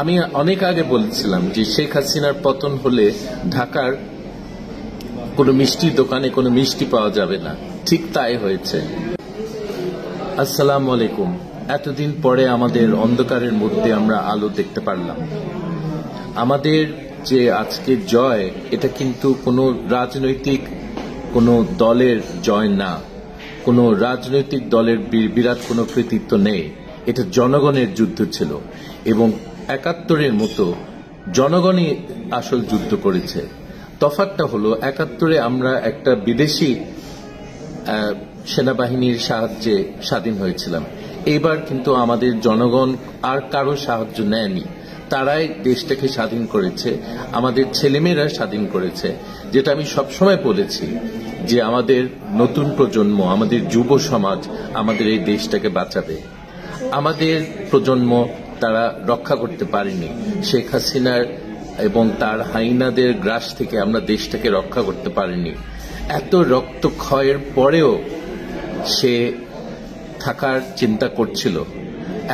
আমি অনেক আগে বলেছিলাম যে শেখ হাসিনার পতন হলে ঢাকার কোনো মিষ্টির দোকানে কোনো মিষ্টি পাওয়া যাবে না। ঠিক তাই হয়েছে। আসসালামু আলাইকুম। এতদিন পরে আমাদের অন্ধকারের মধ্যে আমরা আলো দেখতে পারলাম। আমাদের যে আজকে জয়, এটা কিন্তু কোনো রাজনৈতিক কোনো দলের জয় না, কোনো রাজনৈতিক দলের বিরাট কোনো কৃতিত্ব নেই। এটা জনগণের যুদ্ধ ছিল এবং ৭১-এর মতো জনগণই আসল যুদ্ধ করেছে। তফাৎটা হলো ৭১-এ আমরা একটা বিদেশি সেনাবাহিনীর সাহায্যে স্বাধীন হয়েছিলাম। এইবার কিন্তু আমাদের জনগণ আর কারো সাহায্য নেয়নি, তারাই দেশটাকে স্বাধীন করেছে, আমাদের ছেলেমেয়েরা স্বাধীন করেছে। যেটা আমি সবসময় বলেছি যে আমাদের নতুন প্রজন্ম, আমাদের যুব সমাজ আমাদের এই দেশটাকে বাঁচাবে। আমাদের প্রজন্ম তারা রক্ষা করতে পারেনি। শেখ হাসিনার এবং তার হাইনাদের গ্রাস থেকে আমরা দেশটাকে রক্ষা করতে পারিনি। এত রক্তক্ষয়ের পরেও সে থাকার চিন্তা করছিল।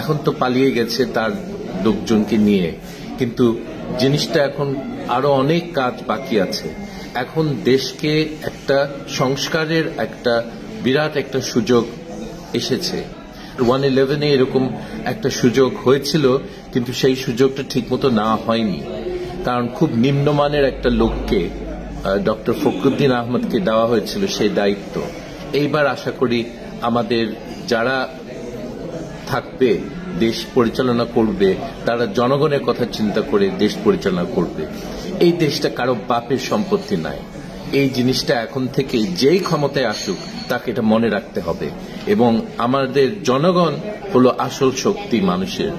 এখন তো পালিয়ে গেছে তার লোকজনকে নিয়ে, কিন্তু জিনিসটা এখন আরো অনেক কাজ বাকি আছে। এখন দেশকে একটা সংস্কারের একটা বিরাট একটা সুযোগ এসেছে। 1/11-এ এরকম একটা সুযোগ হয়েছিল, কিন্তু সেই সুযোগটা ঠিকমতো না হয়নি, কারণ খুব নিম্নমানের একটা লোককে ডক্টর ফখরুদ্দিন আহমদকে দেওয়া হয়েছিল সেই দায়িত্ব। এইবার আশা করি আমাদের যারা থাকবে, দেশ পরিচালনা করবে, তারা জনগণের কথা চিন্তা করে দেশ পরিচালনা করবে। এই দেশটা কারো বাপের সম্পত্তি নয়। এই জিনিসটা এখন থেকে যেই ক্ষমতায় আসুক তাকে এটা মনে রাখতে হবে। এবং আমাদের জনগণ হলো আসল শক্তি মানুষের।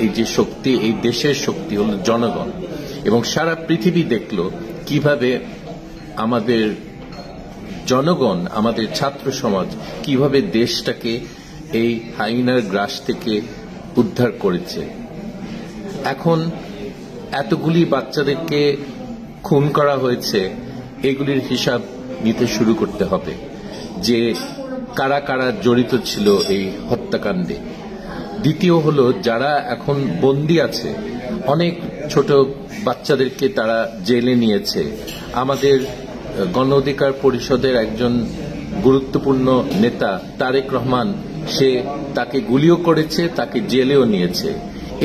এই যে শক্তি, এই দেশের শক্তি হলো জনগণ। এবং সারা পৃথিবী দেখলো কিভাবে আমাদের জনগণ, আমাদের ছাত্র সমাজ কিভাবে দেশটাকে এই হাইনার গ্রাস থেকে উদ্ধার করেছে। এখন এতগুলি বাচ্চাদেরকে খুন করা হয়েছে, এগুলির হিসাব নিতে শুরু করতে হবে যে কারা কারা জড়িত ছিল এই হত্যাকাণ্ডে। দ্বিতীয় হলো যারা এখন বন্দী আছে, অনেক ছোট বাচ্চাদেরকে তারা জেলে নিয়েছে। আমাদের গণ অধিকার পরিষদের একজন গুরুত্বপূর্ণ নেতা তারেক রহমান, সে তাকে গুলিও করেছে, তাকে জেলেও নিয়েছে।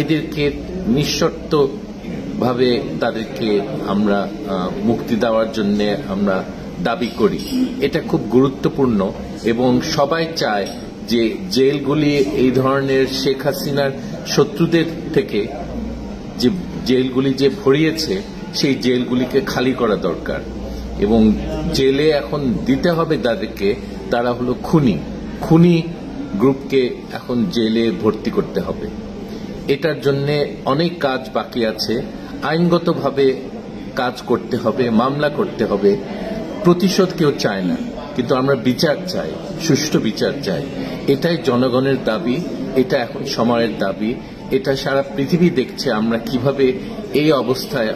এদেরকে নিঃশর্ত ভাবে তাদেরকে আমরা মুক্তি দেওয়ার জন্য আমরা দাবি করি। এটা খুব গুরুত্বপূর্ণ এবং সবাই চায় যে জেলগুলি এই ধরনের শেখ হাসিনার শত্রুদের থেকে যে জেলগুলি যে ভরিয়েছে সেই জেলগুলিকে খালি করা দরকার। এবং জেলে এখন দিতে হবে তাদেরকে, তারা হলো খুনি গ্রুপকে এখন জেলে ভর্তি করতে হবে। এটার জন্য অনেক কাজ বাকি আছে। আইনগতভাবে কাজ করতে হবে, মামলা করতে হবে। প্রতিশোধ কেউ চায় না, কিন্তু আমরা বিচার চাই, সুষ্ঠু বিচার চাই। এটাই জনগণের দাবি, এটা এখন সময়ের দাবি। এটা সারা পৃথিবী দেখছে আমরা কিভাবে এই অবস্থায়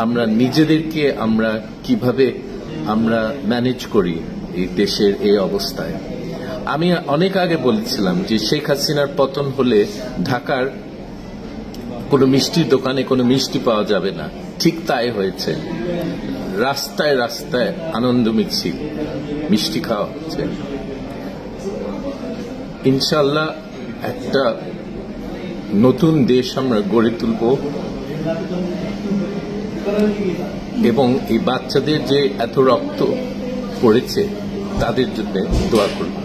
আমরা নিজেদেরকে কিভাবে আমরা ম্যানেজ করি এই দেশের এই অবস্থায়। আমি অনেক আগে বলেছিলাম যে শেখ হাসিনার পতন হলে ঢাকার কোনো মিষ্টির দোকানে কোনো মিষ্টি পাওয়া যাবে না। ঠিক তাই হয়েছে। রাস্তায় রাস্তায় আনন্দ মিছিল, মিষ্টি খাওয়া হচ্ছে। ইনশাআল্লাহ একটা নতুন দেশ আমরা গড়ে তুলব এবং এই বাচ্চাদের যে এত রক্ত পড়েছে তাদের জন্য দোয়া করব।